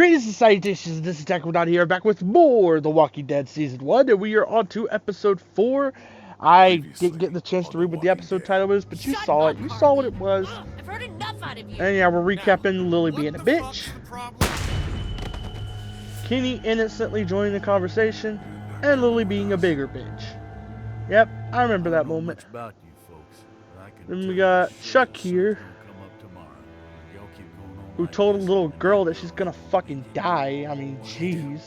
Greetings and salutations, this is Tackle here, back with more The Walking Dead Season 1, and we are on to Episode 4. I didn't get the chance to read what the episode title is, but you saw it. You saw what it was. I've heard enough out of you. And yeah, we're recapping Lily being a bitch, Kenny innocently joining the conversation, and Lily being a bigger bitch. Yep, I remember that moment. Then we got Chuck here, who told a little girl that she's gonna fucking die. I mean, jeez.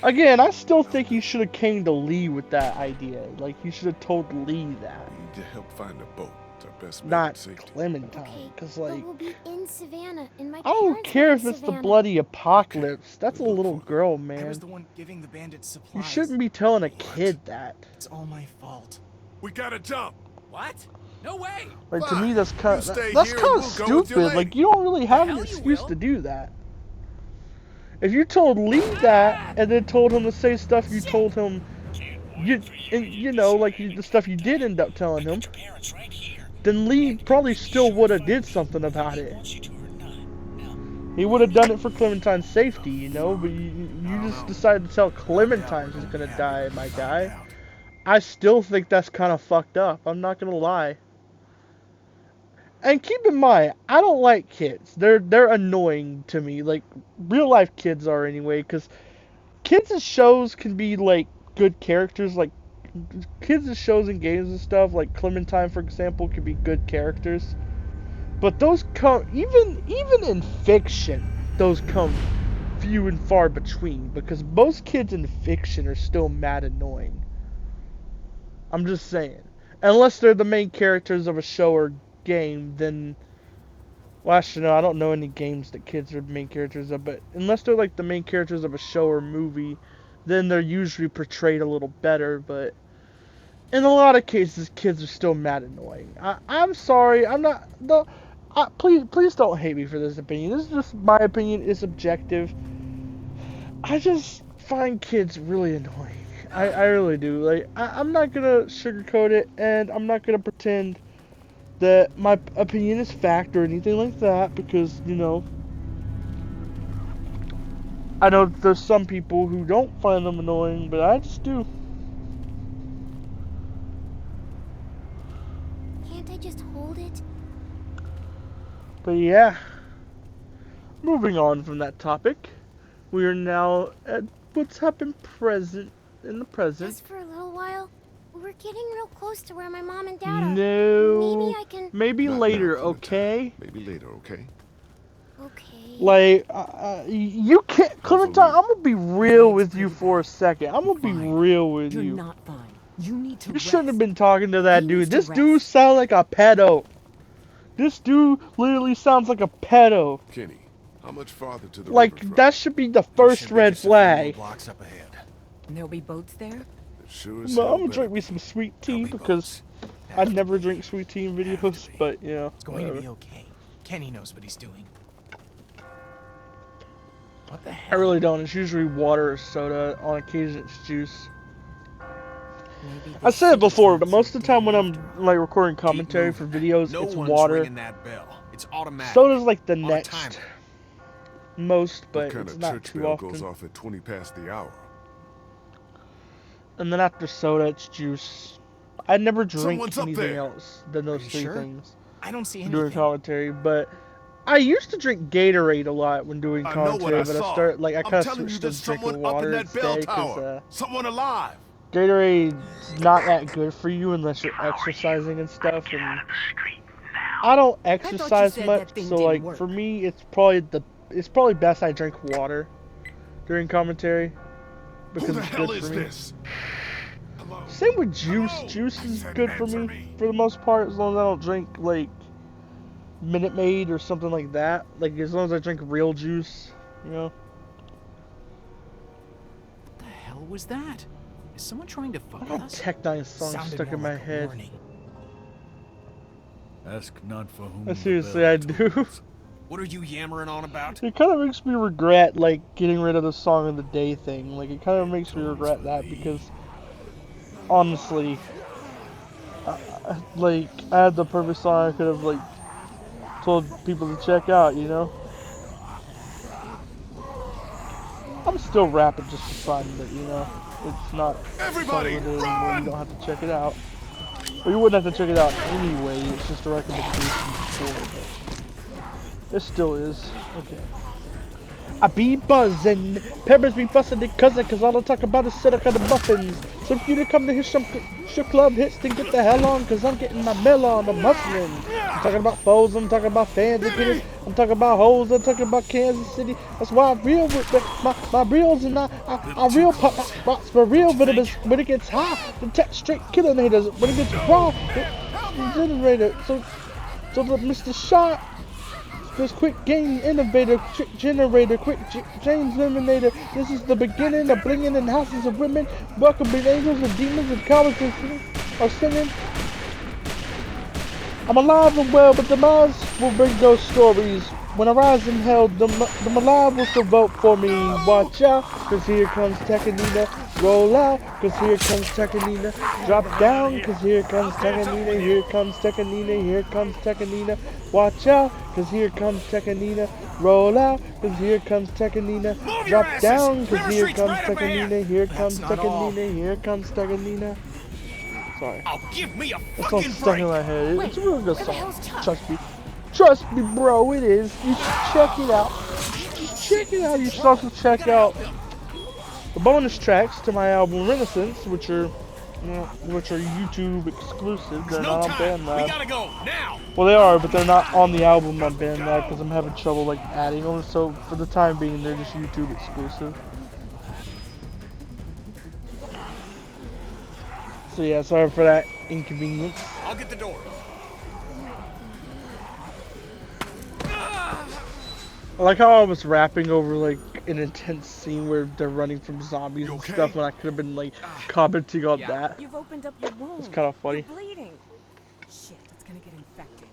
Again, I still think he should have came to Lee with that idea. Like, he should have told Lee that. We need to help find a boat. It's our best Not Clementine. Because, Okay, like, but we'll be in Savannah, and my I don't parents care are if in it's the Savannah. bloody apocalypse. That's a little girl, I man. was the one giving the bandits supplies. You shouldn't be telling a kid that. It's all my fault. We gotta jump. What? No way. Like, to me, that's kind of You stay that's here kind and of we'll go with your stupid. lady. Like, you don't really have an hell you excuse will. to do that. If you told Lee that and then told him to say stuff you told him, you know, like the stuff you did end up telling him, then Lee probably still would have did something about it. He would have done it for Clementine's safety, you know, but you just decided to tell Clementine she's gonna die, my guy. I still think that's kind of fucked up. I'm not gonna lie. And keep in mind, I don't like kids. They're annoying to me. Like, real life kids are anyway, because kids in shows can be, like, good characters. Like, kids in shows and games and stuff, like Clementine, for example, can be good characters. But those come, even in fiction, those come few and far between, because most kids in fiction are still mad annoying. I'm just saying. Unless they're the main characters of a show or game, then, well, actually, no, I don't know any games that kids are the main characters of, but unless they're like the main characters of a show or movie, then they're usually portrayed a little better. But in a lot of cases, kids are still mad annoying. I'm sorry, I'm not, please don't hate me for this opinion. This is just my opinion. It's objective. I just find kids really annoying. I really do. Like, I'm not gonna sugarcoat it, and I'm not gonna pretend that my opinion is fact or anything like that, because, you know, I know there's some people who don't find them annoying, but I just do. Can't I just hold it? But yeah, moving on from that topic, we are now at what's happened in the present. Just for a little while? We're getting real close to where my mom and dad are. No, Maybe I can... maybe Not later, now, Clementine. okay? Maybe later, okay? Okay. Like, you can't, Clementine, I'm gonna be real with you for a second. I'm gonna be real with You're you. not fine. You need to You rest. shouldn't have been talking to that He dude. needs to This rest. dude sounds like a pedo. This dude literally sounds like a pedo. Kenny, how much farther to the Like, river from? that should be the first red flag. Blocks up ahead. There'll be boats there? Sure as Well, hell I'm gonna better drink me some sweet tea, because I never drink sweet tea in videos, but, you know, It's going to be whatever. okay. Kenny knows what he's doing. What the I hell? really don't. It's usually water or soda. On occasion, it's juice. Maybe I this said it before, city's but most of the time when I'm, after all. like, recording commentary for videos, No it's one's water. ringing that bell. It's automatic. Soda's like the On a next timer. most, What but kind it's of not church too bell often. goes off at 20 past the hour? And then after soda, it's juice. I never drink Someone's up anything there. else than those you three sure? things I don't see during anything. commentary. But I used to drink Gatorade a lot when doing I know what commentary, I but I saw. started like I I'm kind of telling you, switched there's to drinking someone up in water that bell instead tower. because Someone alive. Gatorade's not that good for you unless you're exercising and stuff. And I don't exercise said much, that thing so didn't like work. for me, it's probably best I drink water during commentary Who because the it's hell good is for me. this? Hello? Same with juice. Hello? Juice I is said good for answer me for the most part, as long as I don't drink like Minute Maid or something like that. Like as long as I drink real juice, you know. What the hell was that? Is someone trying to fuck I with got us? Tech Nine song Sounded stuck in more my like a head. warning. Ask not for whom. Seriously, I do. What are you yammering on about? It kind of makes me regret like getting rid of the song of the day thing. Like it kind of makes me regret that because honestly, like I had the perfect song I could have like told people to check out, you know. still wrap it just for fun, but you know, it's not Everybody, something where run! you don't have to check it out. Well, you wouldn't have to check it out anyway. It's just a recommendation for it. It still is. Okay. I be buzzing, parents be busting their cousin, cause all I talk about is set up of the muffins. So if you to come to hear some strip club hits, then get the hell on, cause I'm getting my mail on, I'm hustling. I'm talking about foes, I'm talking about fans and hitters, I'm talking about hoes, I'm talking about Kansas City. That's why I'm real with my reels, and I real pop spots for real, but when it gets high, the tech straight killing haters. When it gets raw, it's generator. So the Mr. Shot. This quick game innovator, trick generator, quick James eliminator. This is the beginning of blinging and houses of women. Welcoming angels and demons and cowards are sinning. I'm alive and well, but the minds will bring ghost stories. When I rise in hell, the alive will still vote for me. Watch out, cause here comes Tekanina. Roll out, cause here comes Tekanina. Drop down, cause here comes Tekanina. Here comes Tekanina. Here comes Tekanina. Watch out, cause here comes Tekanina. Roll out, cause here comes Tekanina. Drop down, cause here comes Tekanina. Here comes Tekanina. Here comes Tekanina. Sorry. Oh, give me a That song's fucking stuck in break! my head. It's a real good where the song. hell's Chuck? Trust me. Trust me, bro, it is. You should check it out. Just check it out. You should also check out the bonus tracks to my album Renaissance, which are YouTube exclusive. They're No not on time. We BandLab. gotta go now. Well, they are, but they're not on the album on BandLab because I'm having trouble like adding them. So for the time being, they're just YouTube exclusive. So yeah, sorry for that inconvenience. I'll get the door. I like how I was rapping over like an intense scene where they're running from zombies and okay? stuff when I could have been like commenting on Yeah. that. You've opened up your wound. It's kind of funny. You're bleeding. Shit, it's gonna get infected.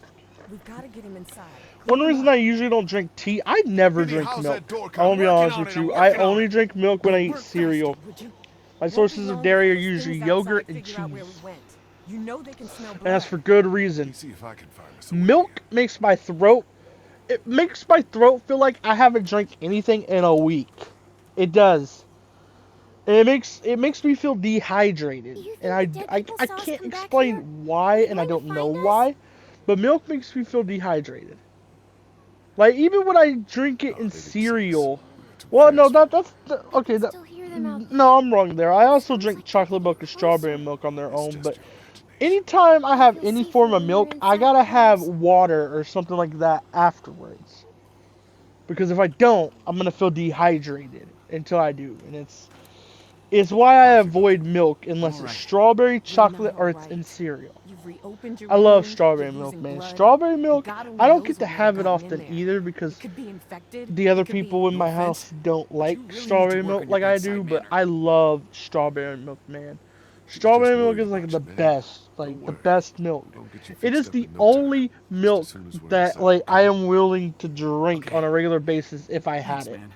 We've gotta get him inside. One reason I usually don't drink tea, I never Vinny, drink how's milk. that door I want to be coming? honest Working with on it, you. I'm I working on only it. drink milk when I eat Work cereal. faster, would you? My Won't sources be of long dairy are before those usually things yogurt outside and cheese. figure out where we went. You know they can smell blood. And that's for good reason. Let me see if I can find us a way Milk here. makes my throat, it makes my throat feel like I haven't drank anything in a week. It does. And it makes me feel dehydrated. Do you And think the dead I people saw us can't come back explain here? why, Are they and I going to don't know find us? why. But milk makes me feel dehydrated. Like even when I drink it Oh, in they didn't see us. cereal. We're too Well, no, fast. okay. Still hear them out there. No, I'm wrong there. I also Sounds drink like they're chocolate milk getting or strawberry closer. milk on their It's own, just but your imagination. anytime I have feel any safer form of when milk, you're I inside gotta the have house. water or something like that afterwards. Because if I don't, I'm gonna feel dehydrated until I do, and it's why I avoid milk unless it's Alright. strawberry, chocolate, not or it's alright. in cereal. You've reopened your I love wound, strawberry you're milk, losing man. blood. Strawberry milk, God only I don't knows get to what might have it gotten in often there. either because It could be infected. the other it could be- people in my no house offense, don't like you really need to strawberry work milk on your like I bedside do, but manner. I love strawberry milk, man. Just Strawberry milk worried is like about the you, man. best, Don't like the worry. best milk. We'll get you It fixed is up the in no time. only Just milk as soon as we're that inside, like okay? I am willing to drink Okay. on a regular basis if I Thanks, had it. man.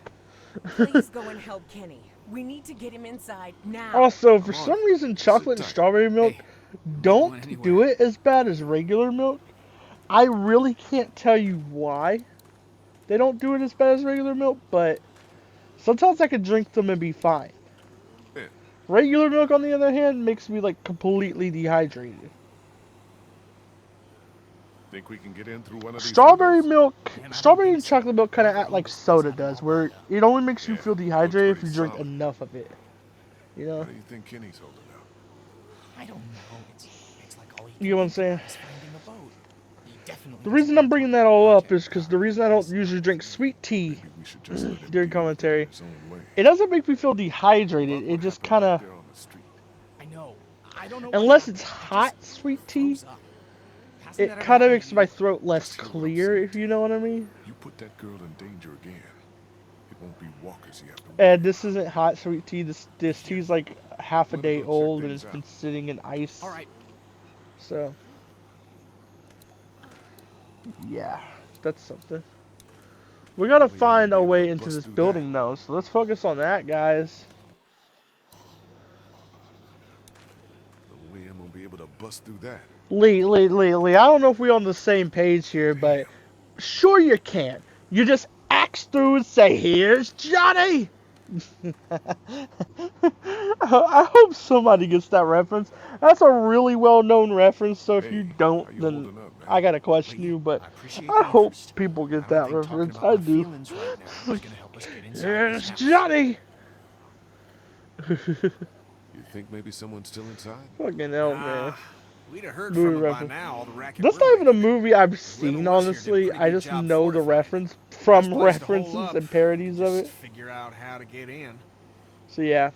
Please go and help Kenny. We need to get him inside now. Also, for I'm on some it. reason, chocolate and tight. strawberry milk Hey, don't going anywhere. do it as bad as regular milk. I really can't tell you why they don't do it as bad as regular milk, but sometimes I could drink them and be fine. Yeah. Regular milk, on the other hand, makes me like completely dehydrated. Think we can get in through one of these Strawberry windows? milk, Man, I don't strawberry think and so. chocolate milk kind of Whoever act like owns this soda has it does, all where locked up. it only makes you Yeah, feel looks dehydrated if pretty you drink solid. enough of it. You know? What do you think Kenny's holding out? I don't know. It's like all he You get what I'm saying? is finding a boat. He definitely The has reason no I'm bringing time that all up for is because the reason I don't usually drink sweet tea Maybe we should just let him during deal with it commentary, in his own way. it doesn't make me feel Look dehydrated. It what just happened kind back of, there on the street. I know. I don't know. unless what it's happened. hot It just sweet tea, froze up. Hasn't it that ever kind of happened makes to my you? throat less Just hear what I'm clear, saying. if you know what I mean. You put that girl in danger again. It won't be walkers you have to And this isn't hot sweet tea. This tea's like half a We'll day go check old and things it's been out. sitting in ice. All right. So, yeah, that's something. We gotta Well, yeah, find we'll a be way able to into bust this through that. building though, so let's focus on that, guys. No way I'm gonna be able to bust through that. Lee, I don't know if we're on the same page here, but sure you can. You just axe through and say, here's Johnny! I hope somebody gets that reference. That's a really well-known reference, so if you Hey, don't, how you then holding up, man? I gotta question Lee, you, but I appreciate I the hope interest. people get I don't that think talking reference. about I my do. feelings right now is gonna help us get inside this Here's house. Johnny! You think maybe someone's still inside? Fucking hell, man. Ah, we'd have heard Movie from him by reference. now, all the racket That's we're not even a making. movie I've Whoever seen, was here did a honestly. pretty I good just job know the fortifying it. reference Nice from place to hole references up. and parodies of Just it. figure out how to get in. So yeah.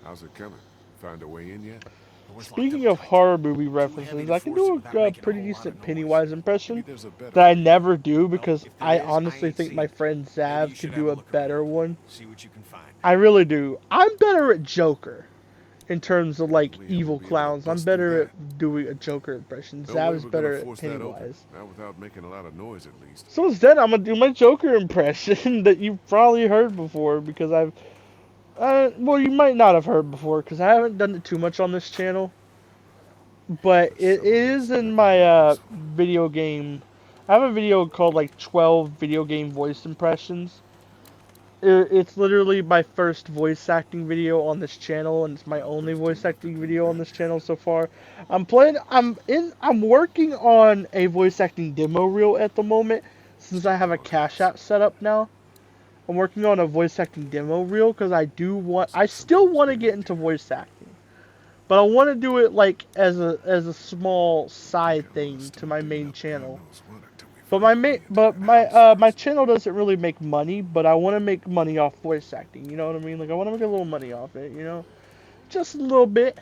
How's it coming? Find a way in yet? Door's locked Speaking up of tight. horror movie Too heavy references, to I can force it do without a making a pretty whole lot of decent noise. Pennywise Maybe impression there's a better that I way. never do Well, because if there I is, I honestly ain't think my seen it. friend Maybe you Zav should could have do a a look better around. one. See what you can find. I really do. I'm better at Joker in terms of like Only evil ever be able to clowns. I'm bust through better that. at doing a Joker impression. No Zav way is we're gonna better at force that open. Pennywise. Not without making a lot of noise, at least. So instead, I'm gonna do my Joker impression that you've probably heard before because I've. Well, you might not have heard before because I haven't done it too much on this channel. But For it some of us, is in never my heard this one. video game. I have a video called like 12 video game voice impressions. It's literally my first voice acting video on this channel, and it's my I'm only thirsty voice enough to acting do video on that. this channel so far. I'm working on a voice acting demo reel at the moment since I have a Cash App set up now. I'm working on a voice acting demo reel because I still want to get into voice acting. But I want to do it like as a small Think side I ought to thing to start my digging main up God channel. knows what until we But find a way into that house my first. channel doesn't really make money, but I want to make money off voice acting. You know what I mean? Like I want to make a little money off it. You know, just a little bit.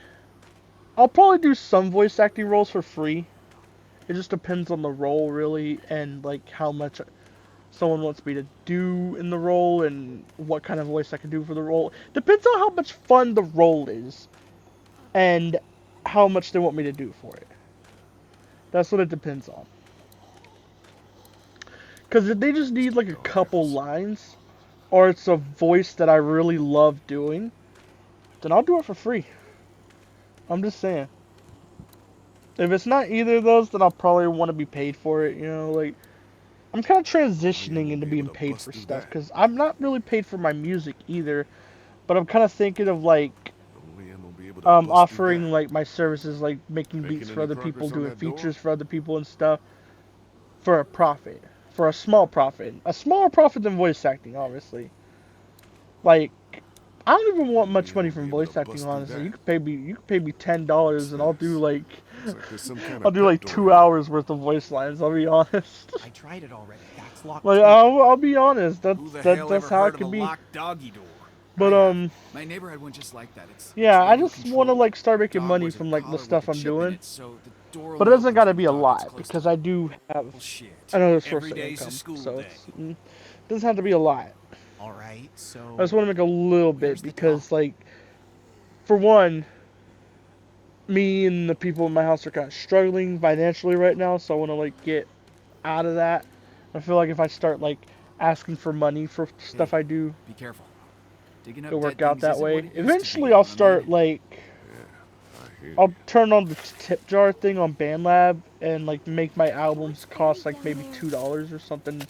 I'll probably do some voice acting roles for free. It just depends on the role really and like how much someone wants me to do in the role and what kind of voice I can do for the role. Depends on how much fun the role is and how much they want me to do for it. That's what it depends on. Because if they just need like a couple Doghouse. lines, or it's a voice that I really love doing, then I'll do it for free. I'm just saying. If it's not either of those, then I'll probably want to be paid for it. You know, like I'm kind of transitioning We'll into be being able to paid bust for through stuff that. because I'm not really paid for my music either. But I'm kind of thinking of like Only I'm gonna be able to bust through offering that. like my services, like making beats Making for any other people, progress on doing that door? features for other people and stuff for a profit, for a small profit, a smaller profit than voice acting, obviously. Like I don't even want Only much I'm money gonna be from able to voice acting. bust through Honestly, that. you could pay me What's $10, and I'll do this? like Looks like there's some kind I'll of do pet like door 2 here. hours worth of voice lines. I'll be honest. I tried it already. That's locked Like too. I'll be honest. Who the That's hell ever how heard it of a can be. locked doggy door? But I have. My neighbor had one just like that. It's yeah, I radio just want to controlled. like start making Dog money wears a from like the collar stuff with a I'm chip in doing. it, so the door But it only doesn't opens gotta when be the a dog gets lot close because to I it. do have Bullshit. another source Every of day's a income, school so day. it doesn't have to be a lot. All right, I so just want to make a little where's bit the dog? because like for one, me and the people in my house are kind of struggling financially right now, so I want to like get out of that. I feel like if I start like asking for money for Hey, stuff I do, be careful. Digging it'll up dead work out things that isn't what way. it used to be Eventually, I'll when I made start it. like I hear I'll you. turn on the tip jar thing on BandLab and like make my albums What's cost buried like down maybe there? $2 or something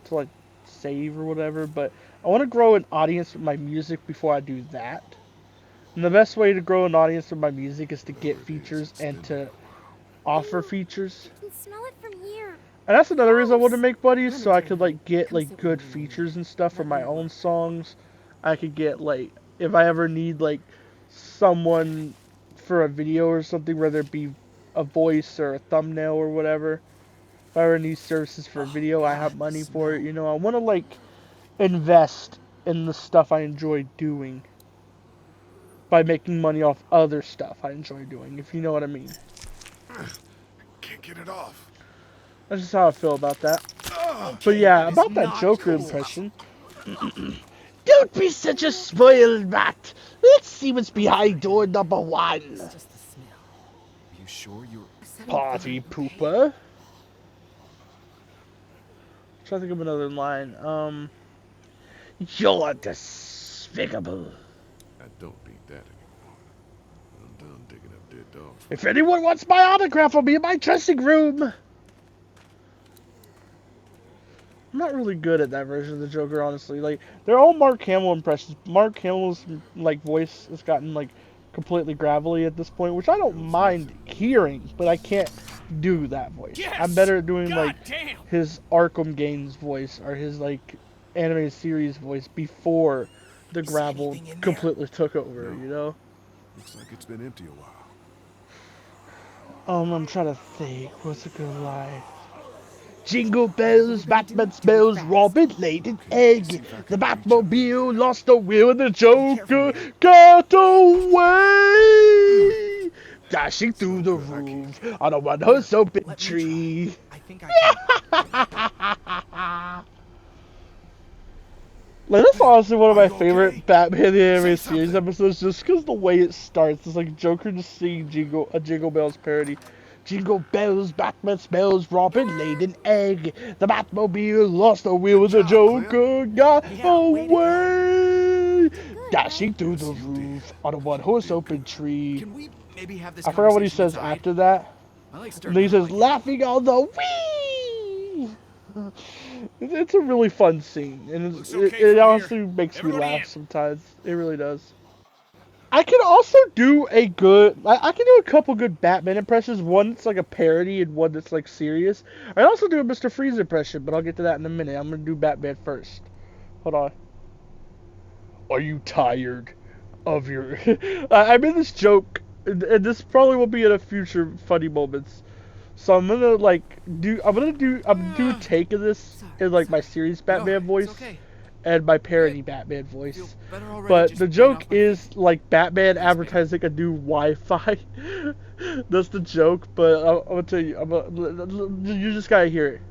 to like save or whatever. But I want to grow an audience with my music before I do that. And the best way to grow an audience with my music is to get Whatever it is, features it's and been to there a while. offer Ew, features. I can smell it from here. And that's another reason I want to Gross. make buddies, Come so in, I could Tony. like get Come like sit with good me. features and stuff for Let my me own look. songs. I could get like if I ever need like someone for a video or something, whether it be a voice or a thumbnail or whatever. If I ever need services for a Oh video, I have God, the money for it. smell. You know, I want to like invest in the stuff I enjoy doing by making money off other stuff I enjoy doing, if you know what I mean. Can't get it off. That's just how I feel about that. But Okay, yeah, that is about that not Joker cool. impression. Don't be such a spoiled brat. Let's see what's behind door number one. It's just the smell. You sure you're? I said I'm Party fine, okay? pooper. Trying to think of another line. You're despicable. I don't need that anymore. I'm done digging up dead dogs. If anyone wants my autograph, I'll be in my dressing room. I'm not really good at that version of the Joker, honestly. Like, they're all Mark Hamill impressions. Mark Hamill's, like, voice has gotten, like, completely gravelly at this point, which I don't mind hearing, but I can't do that voice. I'm better at doing, like, his Arkham Games voice, or his, like, animated series voice before the gravel completely took over, No. you know? Looks like it's been empty a while. I'm trying to think. What's a good line? Jingle bells, Batman smells, Robin laid an egg. The Batmobile lost the wheel and the Joker got away. Dashing through the roof on a one-horse open Let me tree. I think I can. Like, that's honestly one of Are my you okay? favorite Batman the Animated Say Series something. episodes, just because the way it starts. It's like Joker just singing a Jingle Bells parody. Jingle bells, Batman smells, Robin laid an egg. The Batmobile lost the wheel and the Good job, Joker got Yeah, way to go. away. Good, Dashing right? through Yes, the you did. roof on a one-horse Did open good. tree. Can we maybe have this I forgot what he conversation says inside? after that. I like And starting then he out says, like laughing on the wee. It's a really fun scene, and Looks it okay from honestly here. makes me Everybody laugh in. sometimes. It really does. I can also do a good, I can do a couple good Batman impressions. One that's like a parody and one that's like serious. I can also do a Mr. Freeze impression, but I'll get to that in a minute. I'm gonna do Batman first. Hold on. Are you tired of your... I made this joke, and this probably will be in a future funny moments. So I'm gonna do a take of this in like my series Batman No, voice it's okay. and my parody Batman voice. Feel better already But just the getting joke off my is like Batman Thanks, man. advertising a new Wi-Fi. That's the joke. But I'm gonna tell you, you just gotta hear it.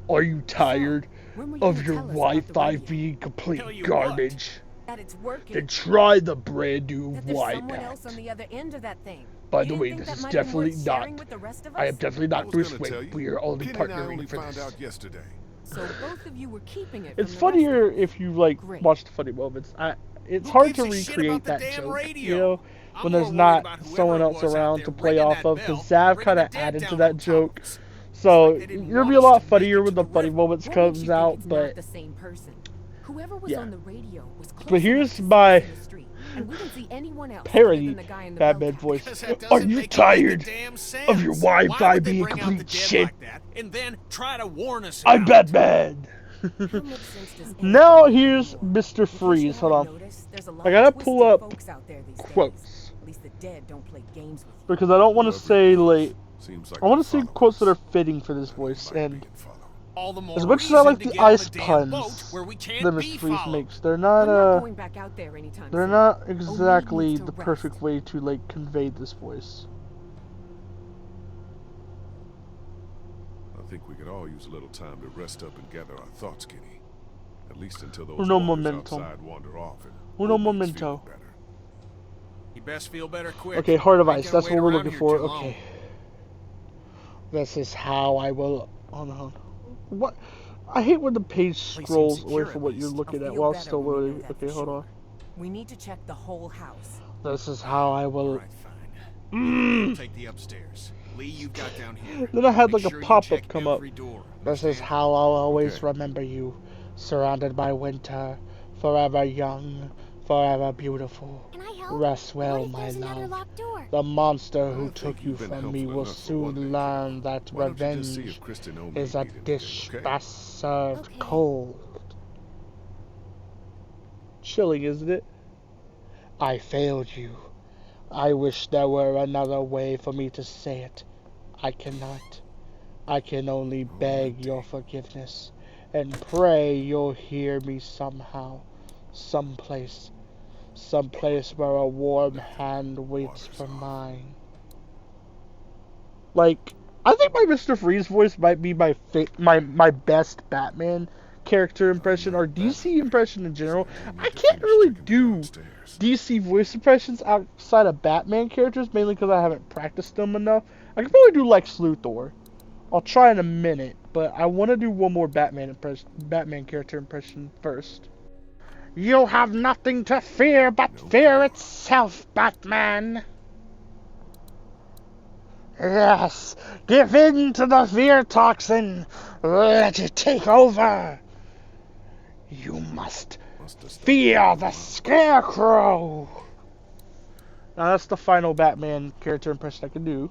Are you tired When were you of gonna your tell us about the Wi-Fi radio? being complete Tell you what. garbage? That it's working. Then try the brand new That there's someone Wi-Fi. else on the other end of that thing. By You the didn't way, think this that is might have been definitely worth not. sharing with the rest of I am us? definitely I not was Bruce gonna tell Wayne. you. We are only Kenny and I partnering only for found this. out yesterday. So both of you were keeping it It's from the rest of funnier us. if you like Great. watch the funny moments. It's Who hard gives to a shit recreate about the that damn joke, radio? you know, I'm when more there's worried not about whoever someone it else was out around there to play ringing off that of. bell, Because Zav bringing kind the of dead added to down that on top joke, of us. so like they didn't you'll want be a us lot to make funnier it when to the the funny river. moments What makes comes you think out. it's But not the same person? Whoever was yeah. on the radio was close But here's enough to see my us in the street, and we didn't see anyone else other parody than the guy in the bell Batman cap. voice. Because that Are doesn't you make any tired damn sense. of your Why Wi-Fi would they being bring out the complete dead shit? like that and then try to warn us I'm about it? Batman. How much sense does Now anything make here's anymore? Mr. In case you Freeze. Hold on. haven't noticed, there's a lot I gotta of pull twisted up folks out there these days. quotes At least the dead don't play games with you. because I don't want to Whoever say it was, like seems like I want they to say follow quotes that us. are fitting for this I don't voice. like And being followed. All the more as much as I reason like to the get on ice a damn boat puns where we can't that be Mr. Freeze followed. makes, they're I'm not not going back out there anytime they're soon. not O'Neill exactly needs to the rest. perfect way to like convey this voice. I think we could all use a little time to rest up and gather our thoughts, Kenny. At least until those Uno walkers momento. outside wander off and Uno Old Man's momento. feeling better. You best feel better quick. Okay, Heart of I ain't Ice. gonna That's wait what we're around looking here for. too long. Okay. This is how I will. Hold on. What? I hate when the page seems scrolls secure away at from what you're least. looking I'll at feel while better still when we know loading. that Okay, for hold sure. on. We need to check the whole house. This is how I All will. right, fine. We'll take the upstairs. Lee, you've got down here. Then I had Make like sure a you pop-up check come up. every door. This is Understand? how I'll always Okay. remember you, surrounded by winter, forever young, forever beautiful. Can I help? Rest well, What if my there's another love. locked door? The monster I who think took you you've been from me helpful will enough for one soon day, learn Kenny. that Why don't you just see revenge if Kristen Omi is a needed dish anything, okay? best served Okay. cold. Chilling, isn't it? I failed you. I wish there were another way for me to say it. I cannot. I can only beg your forgiveness and pray you'll hear me somehow, someplace where a warm hand waits for mine. Like, I think my Mr. Freeze voice might be my best Batman character impression or DC impression in general. I can't really do DC voice impressions outside of Batman characters, mainly because I haven't practiced them enough. I could probably do Lex Luthor. I'll try in a minute, but I want to do one more Batman character impression first. You have nothing to fear but fear itself, Batman. Yes, give in to the fear toxin. Let it take over. You must Must have stopped fear moving the around. Scarecrow. Now that's the final Batman character impression I can do.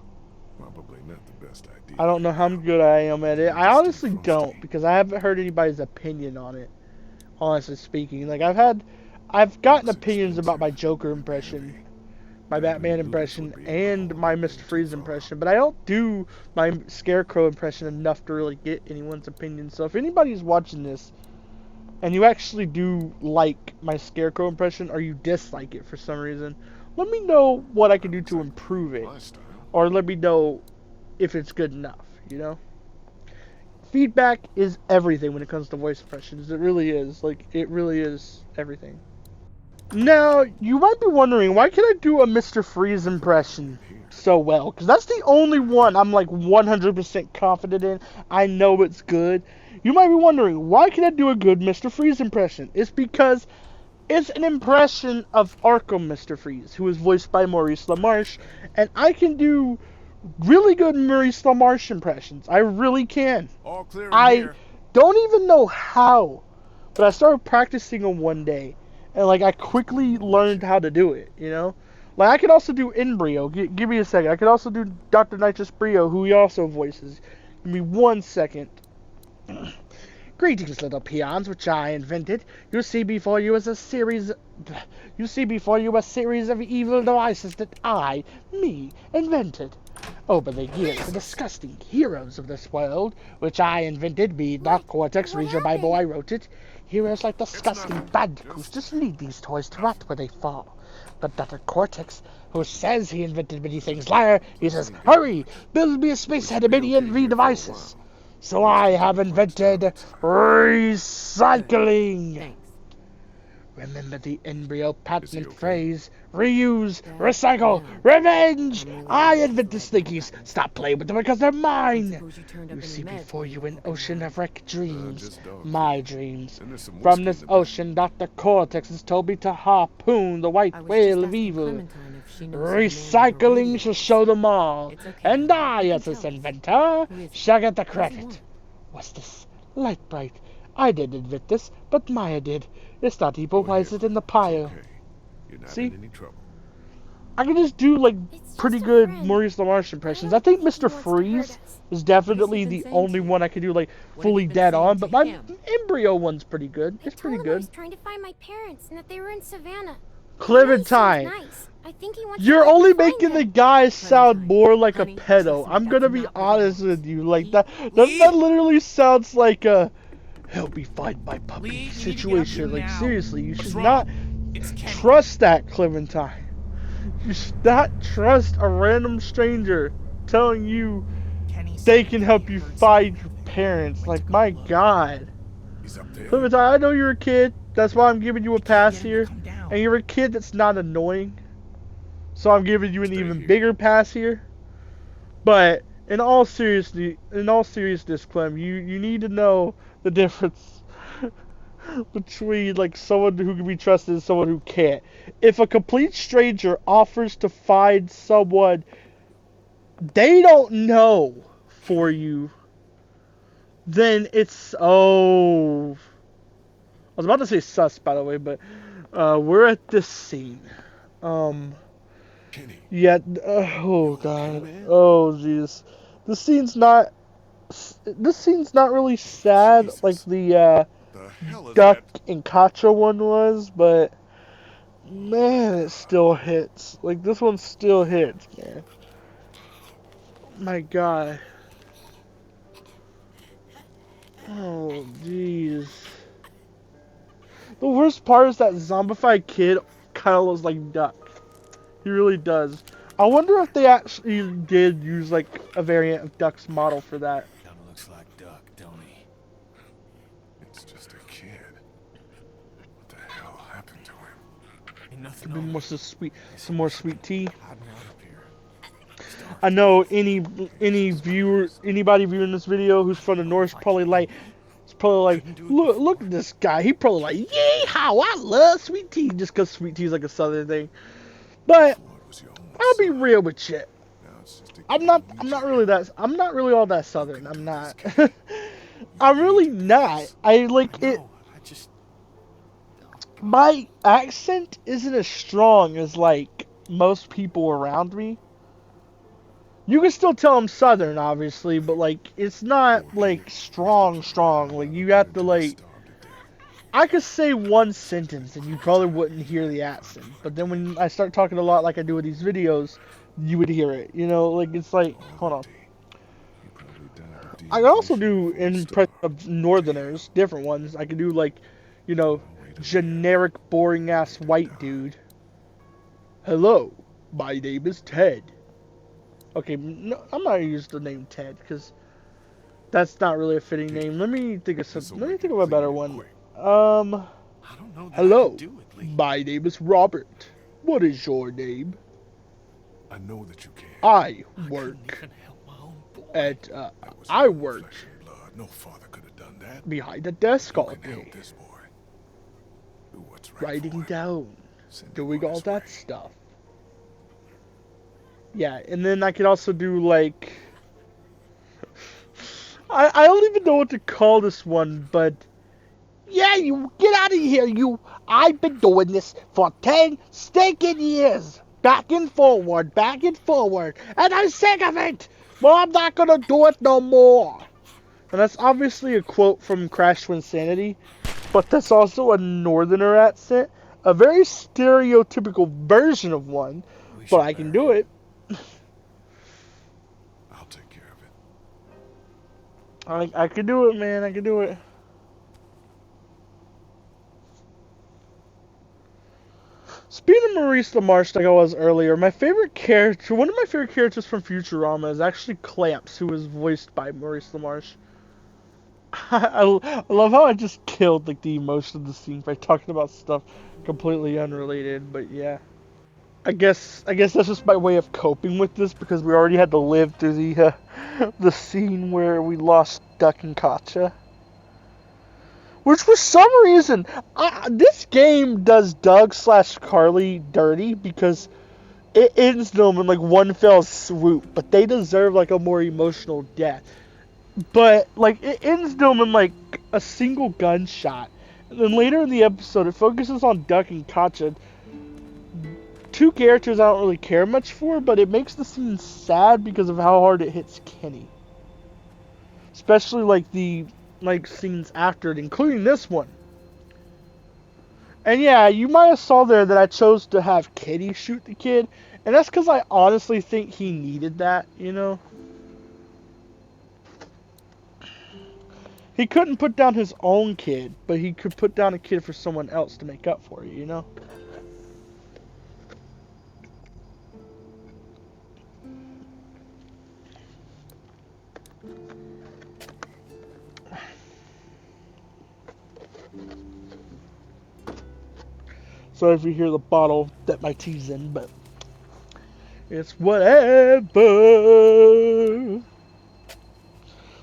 Probably not the best idea. I don't know how good I am at it. I honestly don't, because I haven't heard anybody's opinion on it. Honestly speaking, like I've gotten opinions about my Joker impression, my Batman impression, and my Mr. Freeze impression, but I don't do my Scarecrow impression enough to really get anyone's opinion. So if anybody's watching this and you actually do like my Scarecrow impression or you dislike it for some reason, let me know what I can do to improve it, My style. or let me know if it's good enough, you know? Feedback is everything when it comes to voice impressions. It really is. Like, it really is everything. Now, you might be wondering, why can I do a Mr. Freeze impression so well? Because that's the only one I'm like 100% confident in. I know it's good. You might be wondering, why can I do a good Mr. Freeze impression? It's because it's an impression of Arkham Mr. Freeze, who is voiced by Maurice LaMarche, and I can do really good Maurice LaMarche impressions. I really can. All clear in I here. don't even know how, but I started practicing them one day, and like I quickly learned how to do it, you know? Like I could also do Embryo. Give me a second. I could also do Dr. Nitrous Brio, who he also voices. Give me 1 second. Greetings, little peons, which I invented. You see before you a series of evil devices that me, invented. Over the years, the disgusting heroes of this world, which I invented, be Dark Cortex, What Reader Bible, I happened? wrote it. Heroes like disgusting nothing. bandicoots just leave these toys to rot where they fall. But Dr. Cortex, who says he invented many things, liar, he says, hurry, build me a spacehead and many NV devices. So I have invented recycling. Thanks. Remember the embryo Is he patent okay? phrase, reuse, Dad, recycle, no. revenge. I'm really I sorry invented that sneakies. happened. Stop playing with them because they're mine. Suppose you turned up You any see meds before while you were an poking ocean around. of wrecked dreams, just dog my food. dreams. And there's some From whiskey this in the back. ocean, Dr. Cortex has told me to harpoon the white I was whale just of asking evil. Clementine if she knows who the man with the Recycling radio shall is. show them all. It's okay. And I, You as can its tell us. inventor, Who is he? shall get the What does he credit. want? What's this? Light bright. I didn't invent this, but Maya did. It's not even Go why is ahead. it in the It's pile. okay. You're not See? in any trouble. I can just do like It's pretty just a good friend. Maurice LaMarche impressions. I I think don't think he Mr. wants to hurt Freeze us. is definitely been the saying only to you? one I can do like What have fully you been dead saying on, to but my him? embryo one's pretty good. I It's told pretty him I was good. trying to find my parents and that they were in Savannah. Clementine, Nice. I think he wants you're to help only me find making the them. guy sound Clementine, more like honey, a pedo. listen, I'm that's gonna be not what he honest wants. with you. Like He- that literally sounds like a help me find my puppy Lee, you need to get up situation. here Like now. seriously, you What's should wrong? not It's Kenny. trust that, Clementine. You should not trust a random stranger telling you Kenny said they can that help he you heard find something. your parents. Went to Like, go my look. God. He's up there. Clementine, I know you're a kid. That's why I'm giving you a Can't pass get him to here. come down. And you're a kid that's not annoying. So I'm giving you an Stay even here. bigger pass here. But in all seriousness, Clem, you need to know the difference between like someone who can be trusted and someone who can't. If a complete stranger offers to find someone they don't know for you, then it's I was about to say sus, by the way, but we're at this scene. Kenny. Yeah. Oh okay, God. man? Oh jeez. This scene's not. This scene's not really sad Jesus. like the The hell is Duck that? and Kacha one was, but man, it still hits. Like this one still hits, man. My God. Oh jeez. The worst part is that zombified kid kind of looks like Duck. He really does. I wonder if they actually did use like a variant of Duck's model for that. Kinda looks like Duck, don't he? It's just a kid. What the hell happened to him? Ain't nothing Maybe on more some more sweet tea. hiding out up here. I know anybody viewing this video who's from the north is probably like, look at this guy. He probably like, yeehaw, I love sweet tea, just because sweet tea is like a southern thing. But What was your only I'll be son? real with you. Now was just a I'm kid not when we I'm not chatted. really that I'm not really all that southern. Couldn't I'm do this, not. kid. I'm You really need to do not. this. I I like it. know. I just. Oh, God. My accent isn't as strong as like most people around me. You can still tell I'm southern, obviously, but like it's not Poor kid. like Must have strong, tried hard strong. Like not to you do have it to till he like. starved to death. I could say one Such a sentence and you cruel probably time. wouldn't hear the accent. Never But learned then to when be. I start talking a lot like I do with these videos, you would hear it. You know, like it's like, hold Oh, on. D. He probably died of I can also dehydration do before he impressions starved. of northerners, different ones. I can do like, you know, Long way to live. generic boring Long ass way to white die. dude. Hello, my name is Ted. Okay, no, I'm not gonna use the name Ted because that's not really a fitting Here, name. Let me think of some. this'll Let me make think it of a better clean and one. quick. Um, I don't know that I could hello, do it, Lee. my name is Robert. What is your name? I know that you can. I I couldn't work even help my own boy. at I was I your own work flesh and blood. No father could have done that. behind a desk You all can help day, this boy. Do what's right writing for him. down, Send him doing on all his way. that stuff. Yeah, and then I could also do like I don't even know what to call this one, but yeah, you get out of here, you. I've been doing this for 10 stinking years. Back and forward, and I'm sick of it. Well, I'm not gonna do it no more. And that's obviously a quote from Crash to Insanity, but that's also a northerner accent, a very stereotypical version of one, We but should I can bury do him. it. I'll take care of it. I can do it, man. I can do it. Speaking of Maurice LaMarche, like I was earlier, my favorite character, one of my favorite characters from Futurama is actually Clamps, who was voiced by Maurice LaMarche. I love how I just killed like the emotion of the scene by talking about stuff completely unrelated, but yeah. I guess that's just my way of coping with this because we already had to live through the scene where we lost Duck and Katja. Which for some reason, this game does Doug slash Carly dirty because it ends them in like one fell swoop, but they deserve like a more emotional death. But like it ends them in like a single gunshot. And then later in the episode, it focuses on Duck and Katja, two characters I don't really care much for, but it makes the scene sad because of how hard it hits Kenny. Especially like the like scenes after it, including this one. And yeah, you might have saw there that I chose to have Kenny shoot the kid, and that's because I honestly think he needed that, you know? He couldn't put down his own kid, but he could put down a kid for someone else to make up for it, you know? Sorry if you hear the bottle that my tea's in, but it's whatever.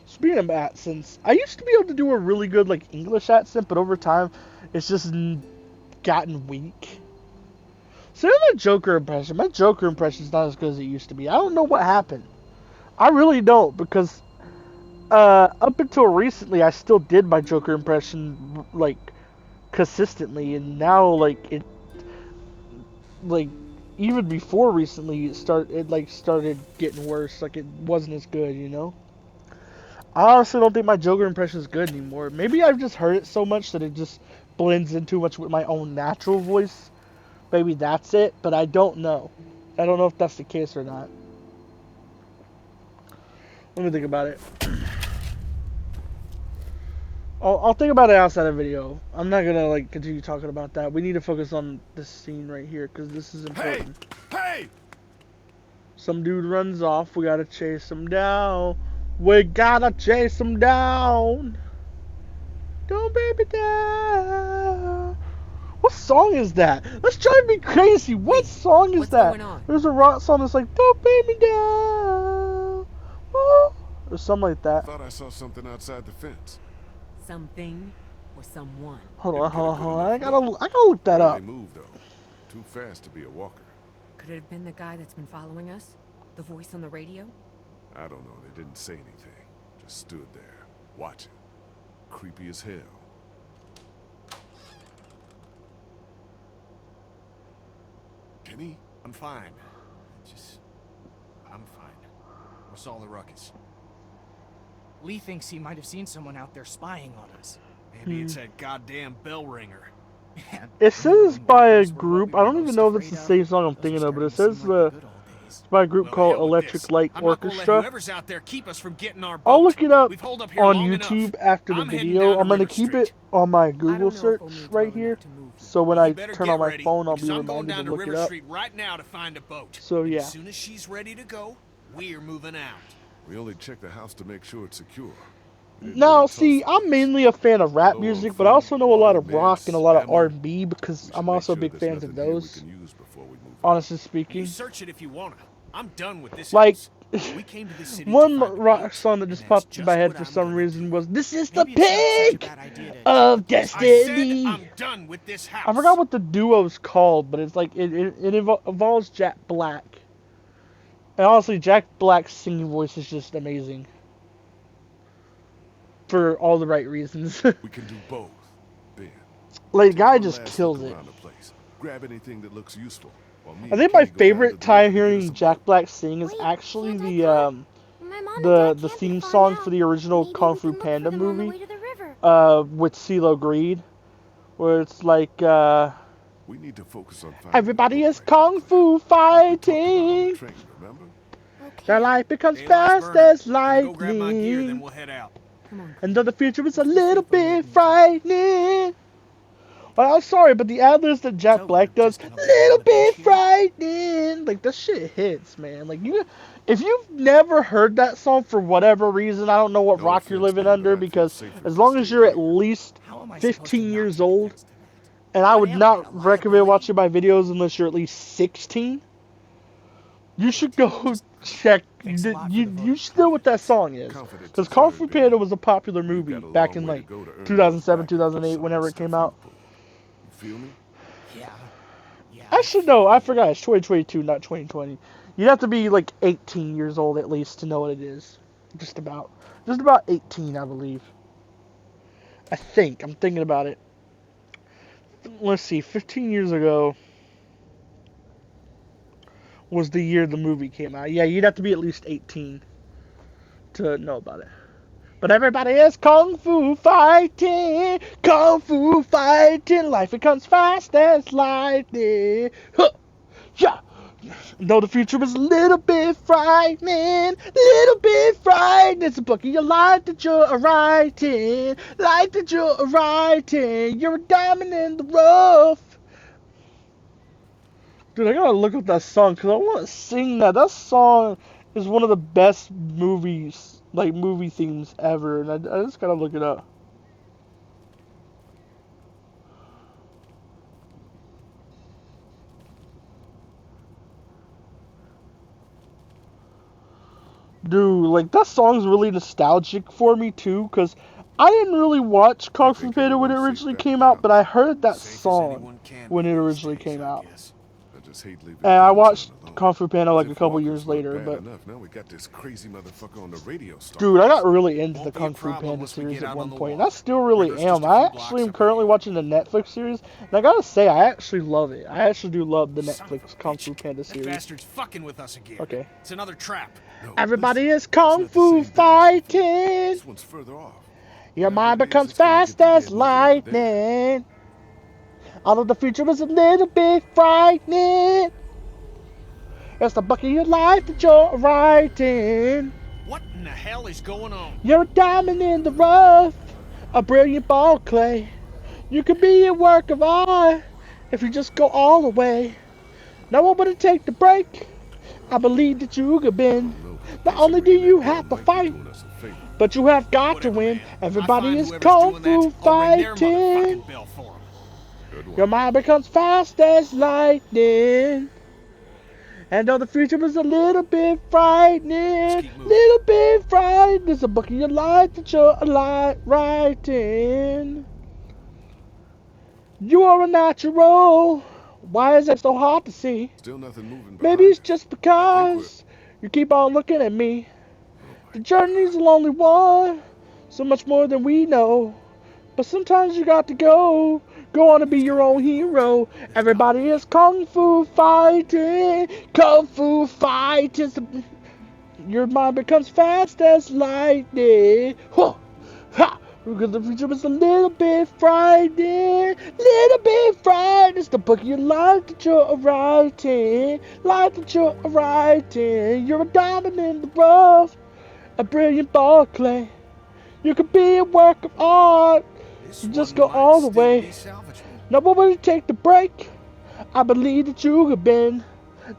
Speaking of accents, I used to be able to do a really good like English accent, but over time, it's just gotten weak. Same with my Joker impression. My Joker impression is not as good as it used to be. I don't know what happened. I really don't because up until recently, I still did my Joker impression like consistently, and now like even before recently it started getting worse. Like it wasn't as good, you know. I honestly don't think my Joker impression is good anymore. Maybe I've just heard it so much that it just blends in too much with my own natural voice. Maybe that's it, but I don't know. I don't know if that's the case or not. Let me think about it. I'll think about it outside of video. I'm not gonna like continue talking about that. We need to focus on this scene right here because this is Hey! important. Hey! Some dude runs off. We gotta chase him down. We gotta chase him down. Don't baby down. What song is that? That's driving me crazy. What Lee, song is what's that? going on? There's a rock song that's like, don't baby down. Oh. Or something like I that. thought I saw something outside the fence. Something or someone? Hold Didn't on, get a hold on, good hold on. enough I gotta look that Barely up. moved though. Too fast to be a walker. Could it have been the guy that's been following us? The voice on the radio? I don't know. They didn't say anything. Just stood there, watching. Creepy as hell. Kenny? I'm fine. I'm fine. What's all the ruckus? Lee thinks he might have seen someone out there spying on us. Maybe it's that goddamn bell ringer. Man, It says by a those were what group. we I were don't even most know if it's afraid the of. same song I'm Those are thinking of, but it starting to says seem like the good old days. it's by a group Well, called hell with Electric this. Light I'm not gonna let Orchestra. whoever's out there keep us from getting our boat. I'll look it up We've holed up here on long YouTube enough. after the I'm heading video. down I'm gonna River keep Street. it on my I Google don't know if search we'll need right long here. enough to move So when You I better turn get on my ready, phone, I'll be because I'm going reminded to down to look it River up. Street right now to find a boat. So, And yeah. as soon as she's ready to go, we're moving out. We only checked the house to make sure it's secure. We didn't Now, really see, trust the I'm place. mainly a fan of rap Low on music, but I food, also know a lot of water, rock and a lot of meds, ammo. R&B because We should I'm make also sure big there's fans of nothing here we those. can use before we move out. Honestly You speaking, search it if you wanna. I'm done with this like house. We came to this city one to find a rock boat, song that and just that's popped in just my head what for I'm some gonna reason do. was "This is the Maybe it's not such a Pig bad idea to of I said Destiny." I'm done with this house. I forgot what the duo's called, but it's like it involves Jack Black. And honestly, Jack Black's singing voice is just amazing. For all the right reasons. We can do both. Ben, Like, the take guy one just last kills look it. around the place. Grab anything that looks useful. While me I and think my Kenny go down to favorite the time river to get us hearing a Jack boat. Black sing is Wait, actually can't I the come? My mom and the Dad the can't theme be far song now. for the original Maybe Kung we Fu can look Panda for them on the movie way to the river. with CeeLo Green, where it's like We need to focus on finding everybody the boat is right Kung now, Fu Claire. Like we talked about on the fighting. train, remember? Their Okay. life becomes Daylight's fast burning. as Better go grab my gear, then lightning. we'll head out. Come on, And though the future is a Let's go see little if I'm bit leaving. frightening. Well, I'm sorry, but the ad-libs that Jack So Black we're does, just gonna lay little on the bench bit here? frightening. Like, that shit hits, man. Like, if you've never heard that song for whatever reason, I don't know what No rock you're offense, living man, under, but I'd feel because safer as if long you as stayed you're at here. least How am I supposed to 15 not years take old, offense to that? and I What would am I, not a recommend liability? watching my videos unless you're at least 16, you should go check. Thanks a lot for the vote You of should know what that confidence. song is. Confidence Because is Kung earned, Fu Ben. Panda was a popular We've movie got a back long in way to like go to earn 2007, yours back after 2008, some of whenever the it came stuff out. you pulled. You feel me? Yeah. Yeah. Actually, no, I forgot. It's 2022, not 2020. You'd have to be like 18 years old at least to know what it is. Just about. Just about 18, I believe. I think. I'm thinking about it. Let's see. 15 years ago was the year the movie came out. Yeah, you'd have to be at least 18 to know about it. But everybody is Kung Fu fighting. Kung Fu fighting. Life becomes fast as lightning. Huh. Yeah. Though the future is a little bit frightening, little bit frightening. It's a book of your life that you're writing, life that you're writing. You're a diamond in the rough. Dude, I gotta look up that song because I want to sing that. That song is one of the best movies, like movie themes ever, and I just gotta look it up. Dude, like, that song's really nostalgic for me, too, because I didn't really watch Kung Fu think Panda when it everyone's safe originally back came at out, but I house. heard that Safe as song anyone can when be it these originally days, came I out. guess. I just hate leaving And I Clementine watched alone. Kung Fu Panda, like, As a if couple walkers years weren't later, bad but... enough. Now we got this crazy motherfucker on the radio star. Dude, I got really into Won't the be a Kung Fu problem Panda once we series get at out one on the point. water. I still really River's am. just a I few actually blocks am up currently ahead. watching the Netflix series, and I gotta say, I actually love it. I actually do love the Son of a Netflix Kung Fu bitch. Panda That series. bastard's fucking with us again. Okay. It's another trap. No, Everybody listen, is Kung it's not the Fu same building as before. fighting. This one's further off. Your mind Whatever it is, becomes it's gonna get fast the as dead moving over there. lightning. Although the future is a little bit frightening, it's the book of your life that you're writing. What in the hell is going on? You're a diamond in the rough, a brilliant ball clay. You could be a work of art if you just go all the way. No one would take the break. I believe that you could bend. No, Not only do basically, you that have to might be fight, doing us a favor. but you have got to Whatever, win. man. Everybody I find is whoever's Kung doing Fu that, I'll ring their fighting. motherfucking bell for 'em. Good one. Your mind becomes fast as lightning. And though the future was a little bit frightening, keep moving. little bit frightening, there's a book in your life that you're writing. You are a natural. Why is that so hard to see? Still nothing moving Maybe behind it's us. just I think because You keep on looking at me. The journey's a lonely one, so much more than we know. But sometimes you got to go. Go on to be your own hero. Everybody is kung fu fighting. Kung fu fighting. Your mind becomes fast as lightning. Huh. Ha! Because the future is a little bit frightening. Little bit frightening. It's the book of your life that you're writing. Life that you're writing. You're a diamond in the rough. A brilliant ball of clay. You could be a work of art. You just go all the way. Now what would it take to break? I believe that you have been.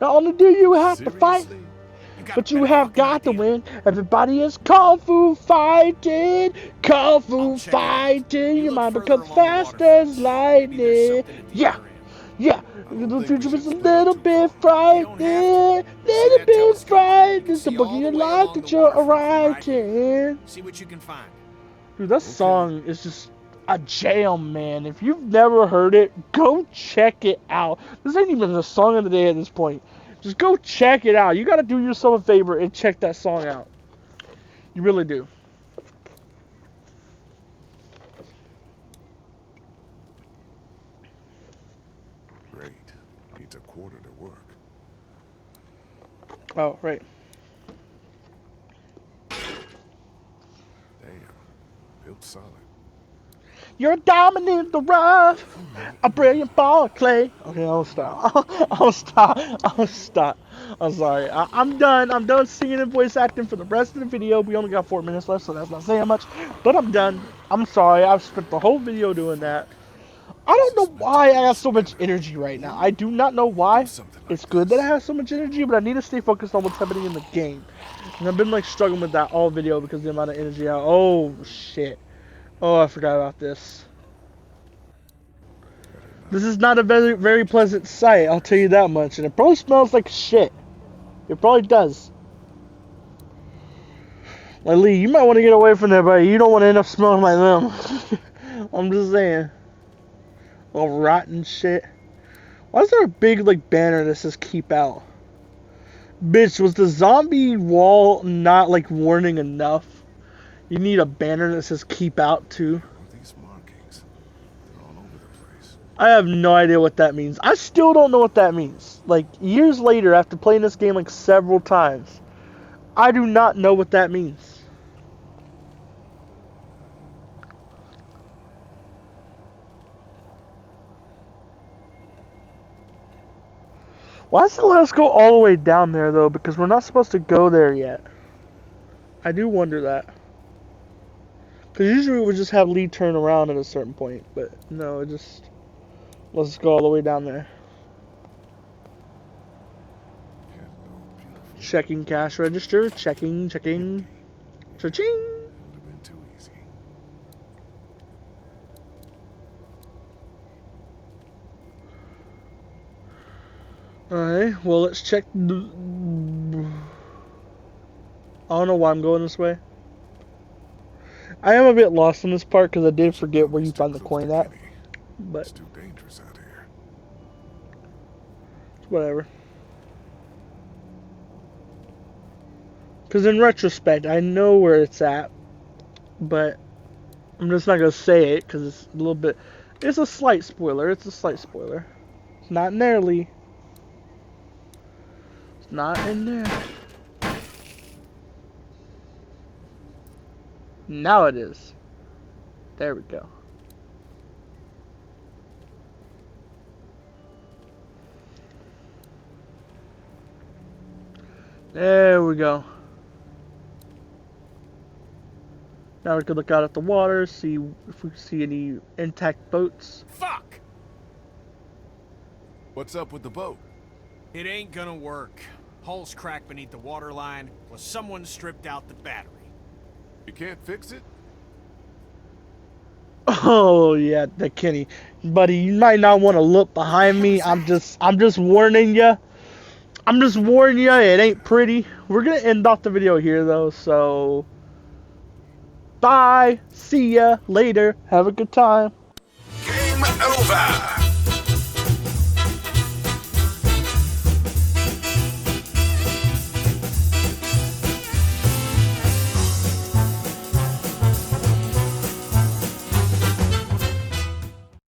Not only do you have to fight, but you have got to win. Everybody is kung fu fighting. Kung fu fighting. Your mind becomes fast as lightning. Yeah. Yeah. The future is a little bit frightening. Little bit frightening. It's the book of your life that you're writing. See what you can find. Dude, that song is just a jam, man. If you've never heard it, go check it out. This ain't even the song of the day at this point. Just go check it out. You gotta do yourself a favor and check that song out. You really do. Great. Needs a quarter to work. Oh, right. Damn. Built solid. You're a diamond in the rough, a brilliant ball of clay. Okay, I'll stop. I'll stop. I'll stop. I'm sorry. I'm done. I'm done singing and voice acting for the rest of the video. We only got 4 minutes left, so that's not saying much. But I'm done. I'm sorry. I've spent the whole video doing that. I don't know why I have so much energy right now. I do not know why. It's good that I have so much energy, but I need to stay focused on what's happening in the game. And I've been like struggling with that all video because of the amount of energy oh, shit. Oh, I forgot about this. This is not a very pleasant sight, I'll tell you that much. And it probably smells like shit. It probably does. Like, Lee, you might want to get away from there, buddy. You don't want to end up smelling like them. I'm just saying. All rotten shit. Why is there a big, like, banner that says keep out? Bitch, was the zombie wall not, like, warning enough? You need a banner that says keep out, too. These markings. They're all over the place. I have no idea what that means. I still don't know what that means. Like, years later, after playing this game, like, several times, I do not know what that means. Why does it let us go all the way down there, though? Because we're not supposed to go there yet. I do wonder that. Because usually we would just have Lee turn around at a certain point. But no, it just lets us go all the way down there. Checking cash register. Checking. Cha-ching. Would have been too easy. Alright, well, let's check. I don't know why I'm going this way. I am a bit lost in this part because I did forget where you found the coin at. But It's too dangerous out here. whatever. Because in retrospect, I know where it's at. But I'm just not going to say it because it's a little bit. It's a slight spoiler. It's a slight spoiler. It's not in there, Lee. It's not in there. Now it is. There we go. There we go. Now we can look out at the water, see if we see any intact boats. Fuck! What's up with the boat? It ain't gonna work. Hull's cracked beneath the waterline, plus someone stripped out the battery. You can't fix it? Oh yeah, the Kenny, buddy, you might not want to look behind me. I'm just warning you. I'm just warning you. It ain't pretty. We're gonna end off the video here though. So, bye. See ya later. Have a good time. Game over.